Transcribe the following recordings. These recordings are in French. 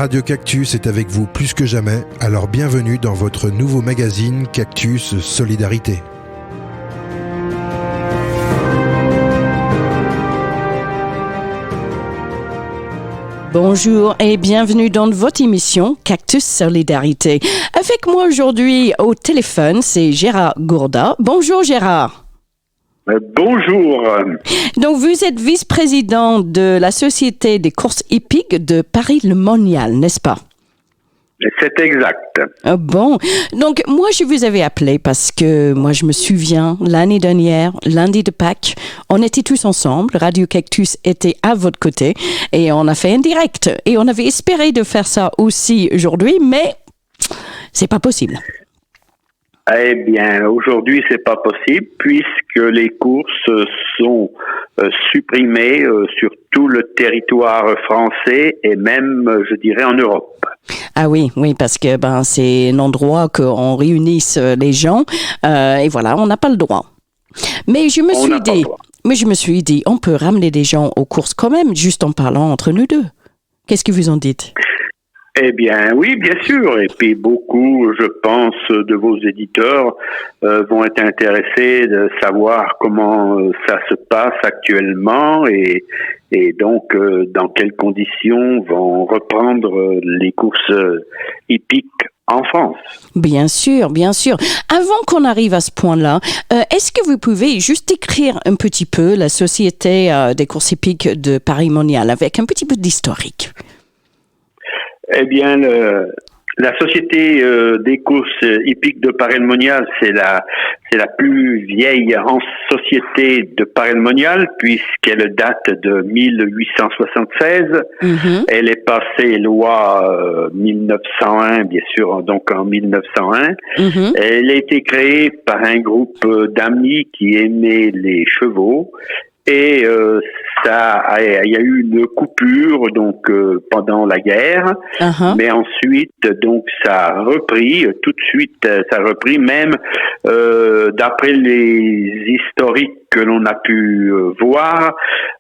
Radio Cactus est avec vous plus que jamais, alors bienvenue dans votre nouveau magazine Cactus Solidarité. Bonjour et bienvenue dans votre émission Cactus Solidarité. Avec moi aujourd'hui au téléphone, c'est Gérard Gourda. Bonjour Gérard. Bonjour. Donc vous êtes vice-président de la Société des courses hippiques de Paris-le-Monial, n'est-ce pas? C'est exact. Bon, donc moi je vous avais appelé parce que moi je me souviens l'année dernière, lundi de Pâques, on était tous ensemble, Radio Cactus était à votre côté et on a fait un direct et on avait espéré de faire ça aussi aujourd'hui, mais c'est pas possible. Eh bien, aujourd'hui, c'est pas possible puisque les courses sont supprimées sur tout le territoire français et même, je dirais, en Europe. Ah oui, parce que c'est un endroit qu'on réunisse les gens et voilà, on n'a pas le droit. Mais je me suis dit, on peut ramener des gens aux courses quand même, juste en parlant entre nous deux. Qu'est-ce que vous en dites? Eh bien, oui, bien sûr. Et puis beaucoup, je pense, de vos éditeurs vont être intéressés de savoir comment ça se passe actuellement et donc dans quelles conditions vont reprendre les courses hippiques en France. Bien sûr. Avant qu'on arrive à ce point-là, est-ce que vous pouvez juste décrire un petit peu la Société des courses hippiques de Paris-Monial avec un petit peu d'historique? Eh bien, la Société des courses hippiques de Paray-le-Monial, c'est la plus vieille société de Paray-le-Monial puisqu'elle date de 1876. Mm-hmm. Elle est passée loi 1901, bien sûr, donc en 1901. Mm-hmm. Elle a été créée par un groupe d'amis qui aimaient les chevaux. Et il y a eu une coupure donc pendant la guerre, mais ensuite donc ça a repris tout de suite, ça a repris même d'après les historiques que l'on a pu voir,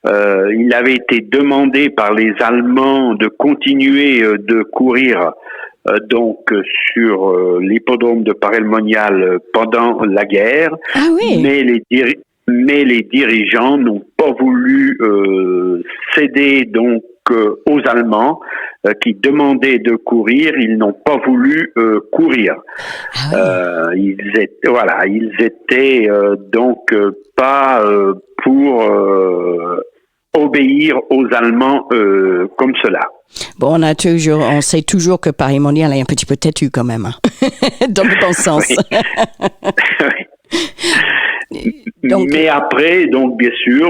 il avait été demandé par les Allemands de continuer de courir donc sur l'hippodrome de Paray-le-Monial pendant la guerre, mais les dirigeants n'ont pas voulu céder donc aux Allemands qui demandaient de courir. Ils n'ont pas voulu courir. Ils étaient donc pas pour obéir aux Allemands comme cela. Bon, on sait toujours que Paris-Monial est un petit peu têtu quand même, dans le bon sens. Donc, mais après, donc bien sûr,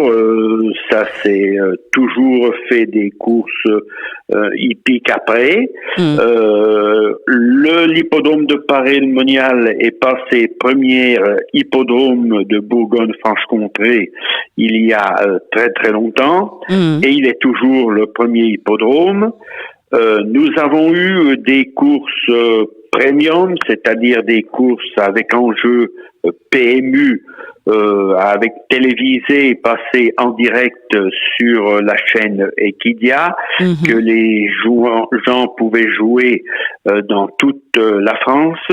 ça s'est toujours fait des courses hippiques après. L'hippodrome de Paray-le-Monial est passé premier hippodrome de Bourgogne-Franche-Comté il y a très très longtemps, et il est toujours le premier hippodrome. Nous avons eu des courses premium, c'est-à-dire des courses avec enjeu PMU, avec télévisé passé en direct sur la chaîne Equidia, que les gens pouvaient jouer dans toute la France.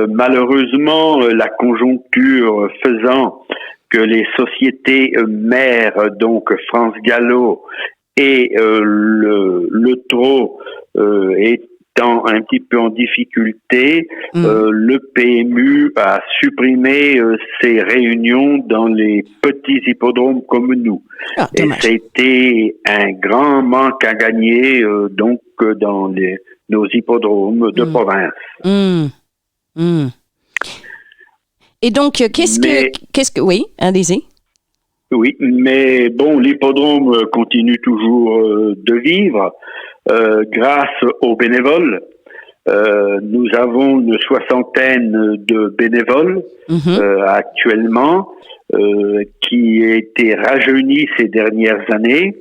Malheureusement, la conjoncture faisant que les sociétés mères, donc France Gallo et le Trot, étant un petit peu en difficulté, le PMU a supprimé ses réunions dans les petits hippodromes comme nous. Et c'était un grand manque à gagner donc dans nos hippodromes de province. Et donc, qu'est-ce que... Oui, allez-y. Oui, mais bon, l'hippodrome continue toujours de vivre grâce aux bénévoles. Nous avons une soixantaine de bénévoles actuellement qui ont été rajeunis ces dernières années.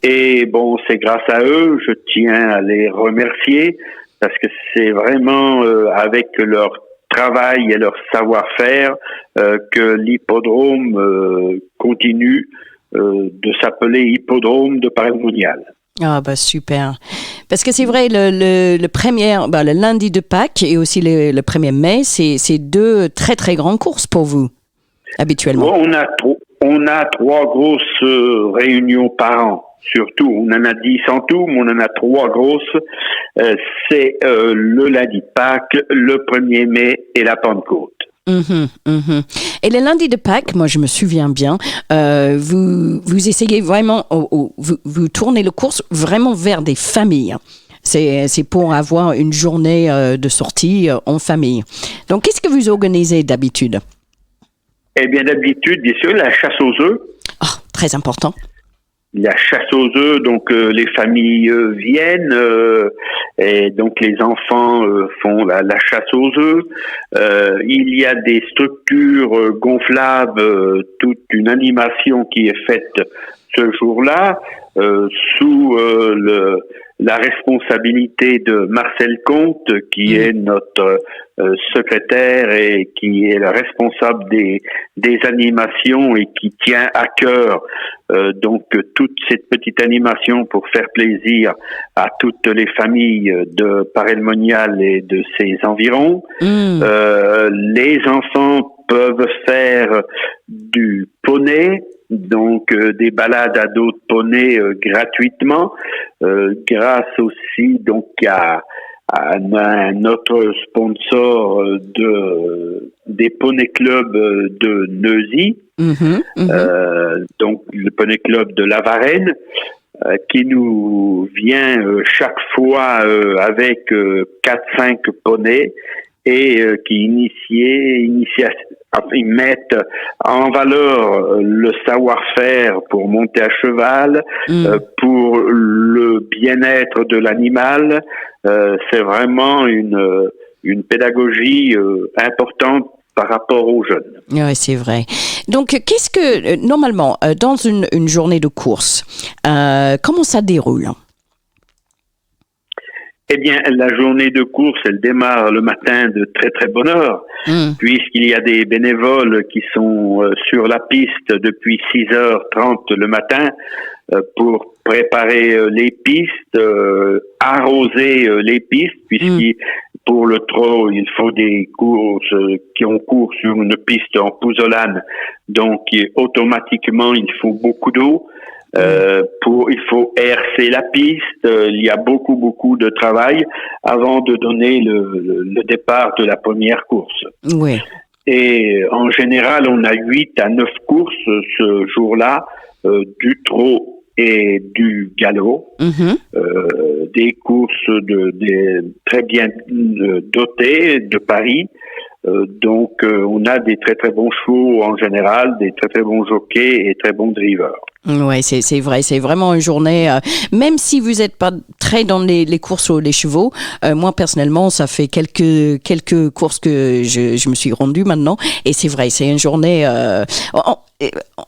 Et bon, c'est grâce à eux, je tiens à les remercier parce que c'est vraiment avec leur travail et leur savoir-faire que l'hippodrome continue de s'appeler Hippodrome de Paray-le-Monial. Ah bah super. Parce que c'est vrai, le lundi de Pâques et aussi le 1er mai, c'est deux très très grandes courses pour vous, habituellement. Bon, on a 3 grosses réunions par an. Surtout, on en a 10 en tout, mais on en a 3 grosses. C'est le lundi de Pâques, le 1er mai et la Pentecôte. Et le lundi de Pâques, moi je me souviens bien, vous essayez vraiment, vous tournez le course vraiment vers des familles. C'est pour avoir une journée de sortie en famille. Donc qu'est-ce que vous organisez d'habitude? Eh bien, d'habitude, bien sûr, la chasse aux œufs. Oh, très important. La chasse aux œufs, donc les familles viennent et donc les enfants font la chasse aux œufs. Il y a des structures gonflables, toute une animation qui est faite ce jour-là sous la responsabilité de Marcel Comte, qui est notre secrétaire et qui est le responsable des animations et qui tient à cœur donc toute cette petite animation pour faire plaisir à toutes les familles de Paray-le-Monial et de ses environs. Les enfants peuvent faire du poney, donc des balades à dos de poney gratuitement, grâce aussi donc à notre sponsor des poney clubs de Neuilly, donc le poney club de La Varenne, qui nous vient chaque fois avec 4-5 poneys et qui ils mettent en valeur le savoir-faire pour monter à cheval, pour le bien-être de l'animal. C'est vraiment une pédagogie importante par rapport aux jeunes. Oui, c'est vrai. Donc, qu'est-ce que, normalement, dans une journée de course, comment ça déroule? Eh bien, la journée de course, elle démarre le matin de très très bonne heure, puisqu'il y a des bénévoles qui sont sur la piste depuis 6h30 le matin pour préparer les pistes, arroser les pistes, puisqu'il pour le trot, il faut des courses on court sur une piste en pouzzolane, donc automatiquement il faut beaucoup d'eau. Il faut hercer la piste. Il y a beaucoup de travail avant de donner le départ de la première course. Oui. Et en général, on a 8 à 9 courses ce jour-là, du trot et du galop, des courses très bien dotées de paris. Donc, on a des très très bons chevaux en général, des très très bons jockeys et très bons drivers. Oui, c'est vrai, c'est vraiment une journée, même si vous n'êtes pas très dans les courses ou les chevaux, moi personnellement, ça fait quelques courses que je me suis rendue maintenant, et c'est vrai, c'est une journée,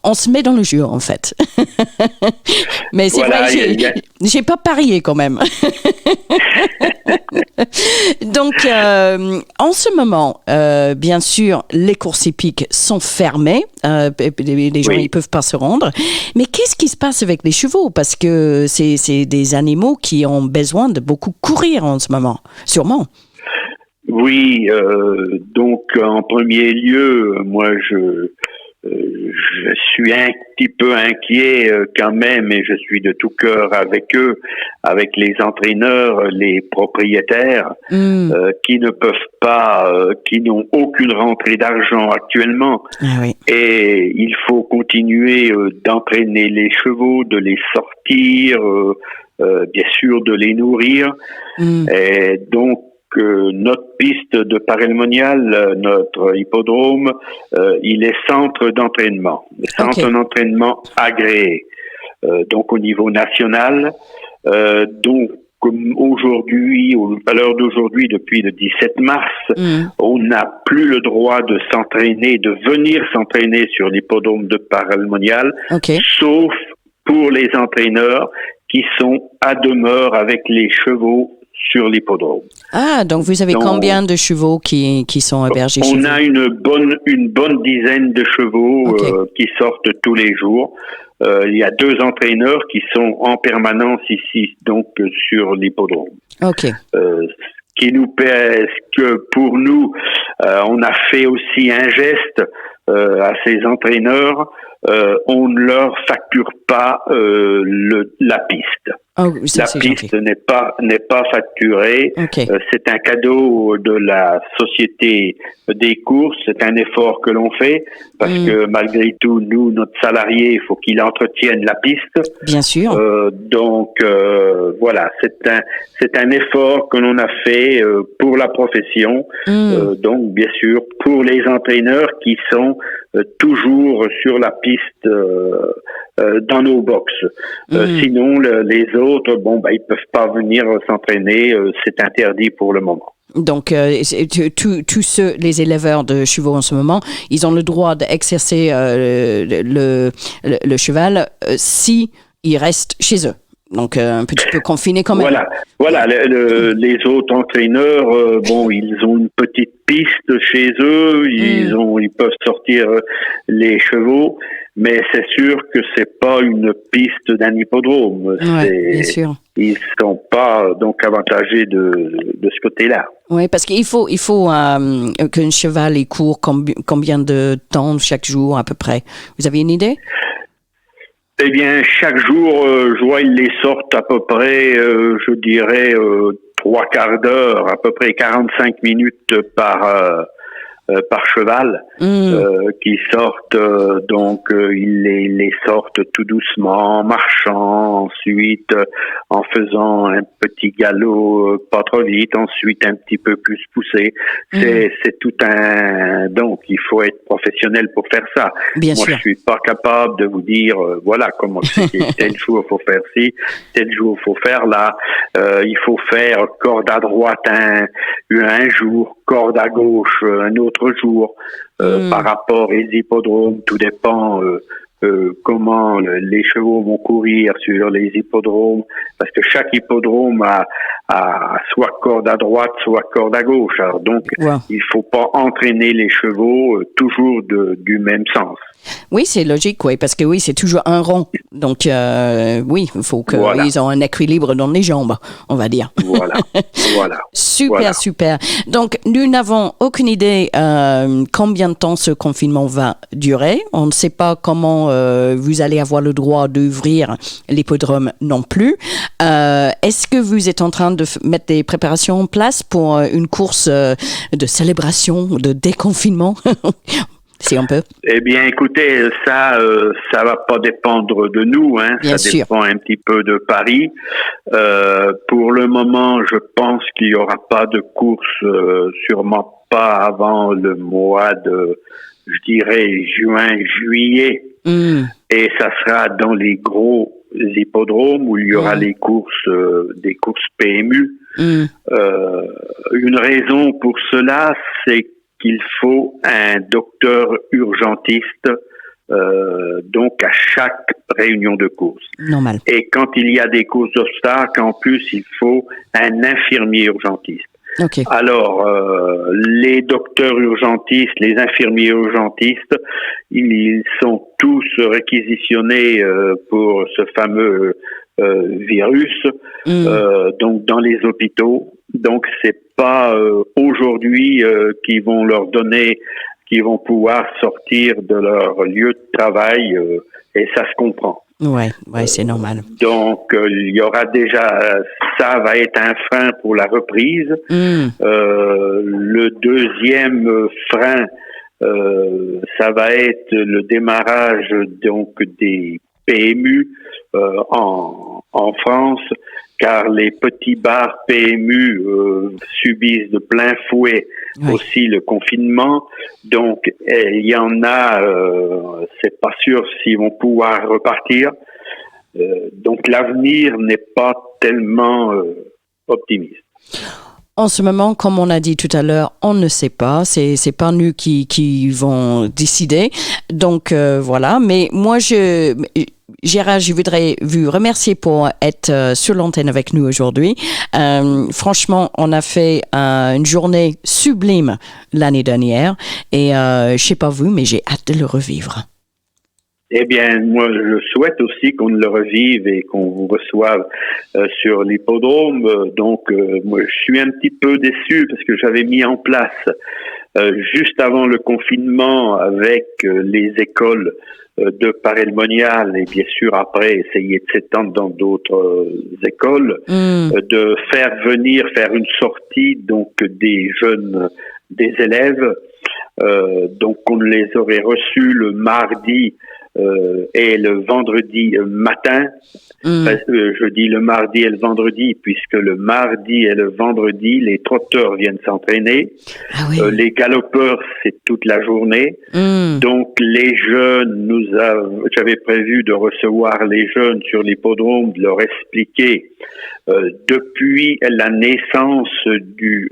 on se met dans le jeu en fait. Mais c'est voilà, vrai, j'ai pas parié quand même. Donc, en ce moment, bien sûr, les courses hippiques sont fermées, les gens ils peuvent pas se rendre, mais qu'est-ce qui se passe avec les chevaux? Parce que c'est des animaux qui ont besoin de beaucoup courir en ce moment, sûrement. Oui, donc en premier lieu, moi je suis un petit peu inquiet quand même, et je suis de tout cœur avec eux, avec les entraîneurs, les propriétaires, qui ne peuvent pas, qui n'ont aucune rentrée d'argent actuellement. Ah oui. Et il faut continuer d'entraîner les chevaux, de les sortir, bien sûr de les nourrir. Et donc, notre piste de Paray-le-Monial, notre hippodrome, il est centre d'entraînement, centre d'entraînement agréé, donc au niveau national. Donc aujourd'hui, à l'heure d'aujourd'hui, depuis le 17 mars, on n'a plus le droit de s'entraîner, de venir s'entraîner sur l'hippodrome de Paray-le-Monial, sauf pour les entraîneurs qui sont à demeure avec les chevaux sur l'hippodrome. Ah, donc vous avez combien de chevaux qui sont hébergés chez vous? On a une bonne dizaine de chevaux qui sortent tous les jours. il y a 2 entraîneurs qui sont en permanence ici, donc sur l'hippodrome. Ok. Qui nous pèse que pour nous, on a fait aussi un geste à ces entraîneurs. On ne leur facture pas la piste. Oh, ça, La piste n'est pas facturée. Okay. C'est un cadeau de la société des courses. C'est un effort que l'on fait parce que malgré tout, nous, notre salarié, il faut qu'il entretienne la piste. Bien sûr. Donc voilà, c'est un effort que l'on a fait pour la profession. Donc bien sûr pour les entraîneurs qui sont toujours sur la piste dans nos box. Sinon, les autres, ils peuvent pas venir s'entraîner. C'est interdit pour le moment. Donc, tous les éleveurs de chevaux en ce moment, ils ont le droit d'exercer le cheval si ils restent chez eux. Donc, un petit peu confiné quand même. Voilà. Les autres entraîneurs, ils ont une petite piste chez eux. Ils peuvent sortir les chevaux, mais c'est sûr que c'est pas une piste d'un hippodrome. Ouais, bien sûr. Ils sont pas donc avantagés de ce côté-là. Oui, parce qu'il faut qu'un cheval il court combien de temps chaque jour à peu près. Vous avez une idée? Eh bien, chaque jour, je vois, ils les sortent à peu près, je dirais, 3/4 d'heure, à peu près 45 minutes par cheval, qui sortent, ils les sortent tout doucement, en marchant, ensuite en faisant un petit galop pas trop vite, ensuite un petit peu plus poussé. C'est tout donc il faut être professionnel pour faire ça. Bien Moi, sûr. je suis pas capable de vous dire, voilà, comment tel jour faut faire ci, tel jour faut faire là. Il faut faire corde à droite un jour, corde à gauche un autre jour. Par rapport aux hippodromes, tout dépend comment les chevaux vont courir sur les hippodromes, parce que chaque hippodrome a soit corde à droite, soit corde à gauche. Alors donc, il faut pas entraîner les chevaux toujours du même sens. Oui, c'est logique, oui, parce que oui, c'est toujours un rond. Donc, oui, il faut qu'ils aient un équilibre dans les jambes, on va dire. Voilà. Super. Donc, nous n'avons aucune idée combien de temps ce confinement va durer. On ne sait pas comment vous allez avoir le droit d'ouvrir l'hippodrome non plus. Est-ce que vous êtes en train de mettre des préparations en place pour une course de célébration, de déconfinement? Si on peut. Eh bien, écoutez, ça va pas dépendre de nous, hein. Bien ça sûr. dépend un petit peu de Paris. Pour le moment, je pense qu'il y aura pas de course, sûrement pas avant le mois de, je dirais, juin, juillet. Et ça sera dans les gros hippodromes où il y aura les courses, des courses PMU. Une raison pour cela, c'est qu'il faut un docteur urgentiste donc à chaque réunion de course. Normal. Et quand il y a des courses d'obstacles, en plus, il faut un infirmier urgentiste. Okay. Alors, les docteurs urgentistes, les infirmiers urgentistes, ils sont tous réquisitionnés pour ce fameux virus, donc dans les hôpitaux. Donc, c'est pas aujourd'hui qu'ils vont leur donner, qu'ils vont pouvoir sortir de leur lieu de travail, et ça se comprend. Ouais, c'est normal. Donc, il y aura déjà, ça va être un frein pour la reprise. Le deuxième frein, ça va être le démarrage donc des PMU en France, car les petits bars PMU subissent de plein fouet aussi le confinement. Donc, il y en a, c'est pas sûr s'ils vont pouvoir repartir. Donc, l'avenir n'est pas tellement optimiste. En ce moment, comme on a dit tout à l'heure, on ne sait pas. C'est pas nous qui vont décider. Donc voilà. Mais moi, Gérard, je voudrais vous remercier pour être sur l'antenne avec nous aujourd'hui. Franchement, on a fait une journée sublime l'année dernière. Et je sais pas vous, mais j'ai hâte de le revivre. Eh bien, moi, je souhaite aussi qu'on le revive et qu'on vous reçoive sur l'hippodrome. Donc, moi, je suis un petit peu déçu parce que j'avais mis en place, juste avant le confinement, avec les écoles de Paray-le-Monial et bien sûr après essayer de s'étendre dans d'autres écoles, de faire une sortie donc des jeunes, des élèves. Donc, on les aurait reçus le mardi et le vendredi matin. Je dis le mardi et le vendredi puisque le mardi et le vendredi les trotteurs viennent s'entraîner. Ah oui. Les galopeurs c'est toute la journée. Donc les jeunes, j'avais prévu de recevoir les jeunes sur l'hippodrome, de leur expliquer depuis la naissance du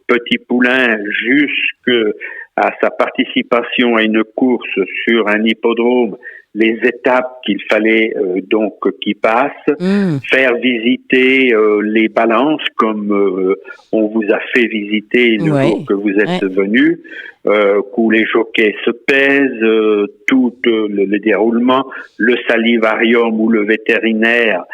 petit poulain jusqu'à sa participation à une course sur un hippodrome, les étapes qu'il fallait donc qu'il passe, faire visiter les balances comme on vous a fait visiter le jour que vous êtes venus, où les jockeys se pèsent, tout le déroulement, le salivarium ou le vétérinaire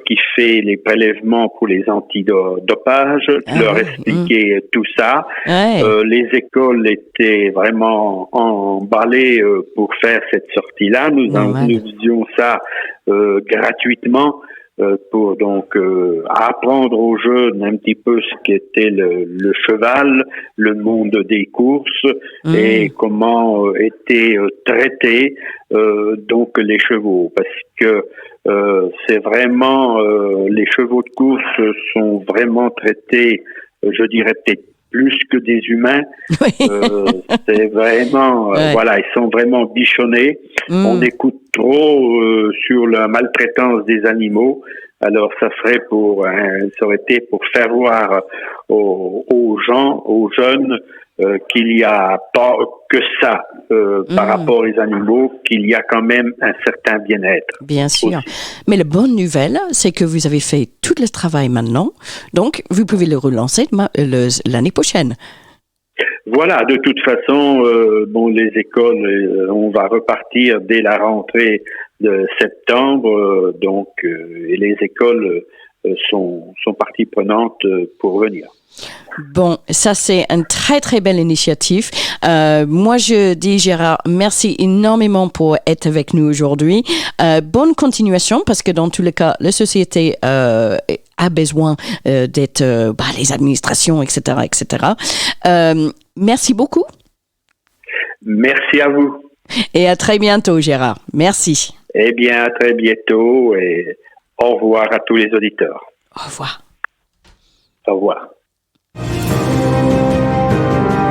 qui fait les prélèvements pour les antidopage, leur expliquer tout ça. Les écoles étaient vraiment emballées pour faire cette sortie-là. Nous faisions ça gratuitement pour donc apprendre aux jeunes un petit peu ce qu'était le cheval, le monde des courses et comment étaient traités donc les chevaux, parce que c'est vraiment les chevaux de course sont vraiment traités, je dirais peut-être plus que des humains. C'est vraiment voilà, ils sont vraiment bichonnés. On écoute trop sur la maltraitance des animaux. Alors ça aurait été pour faire voir aux gens, aux jeunes, qu'il y a pas que ça par rapport aux animaux, qu'il y a quand même un certain bien-être. Bien sûr. Aussi. Mais la bonne nouvelle, c'est que vous avez fait tout le travail maintenant, donc vous pouvez le relancer l'année prochaine. Voilà, de toute façon, les écoles, on va repartir dès la rentrée de septembre, et les écoles sont partie prenante pour venir. Bon, ça c'est une très très belle initiative. Moi je dis Gérard, merci énormément pour être avec nous aujourd'hui. Bonne continuation parce que dans tous les cas, la société a besoin d'être les administrations, etc., etc. Merci beaucoup. Merci à vous. Et à très bientôt Gérard. Merci. Eh bien, à très bientôt et au revoir à tous les auditeurs. Au revoir. Au revoir.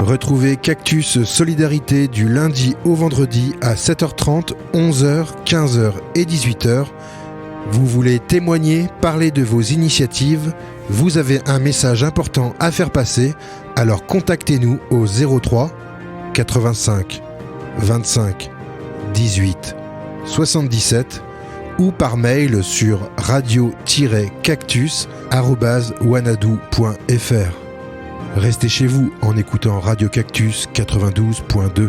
Retrouvez Cactus Solidarité du lundi au vendredi à 7h30, 11h, 15h et 18h. Vous voulez témoigner, parler de vos initiatives, vous avez un message important à faire passer, alors contactez-nous au 03 85 25 18 77 ou par mail sur radio-cactus@wanadoo.fr. Restez chez vous en écoutant Radio Cactus 92.2.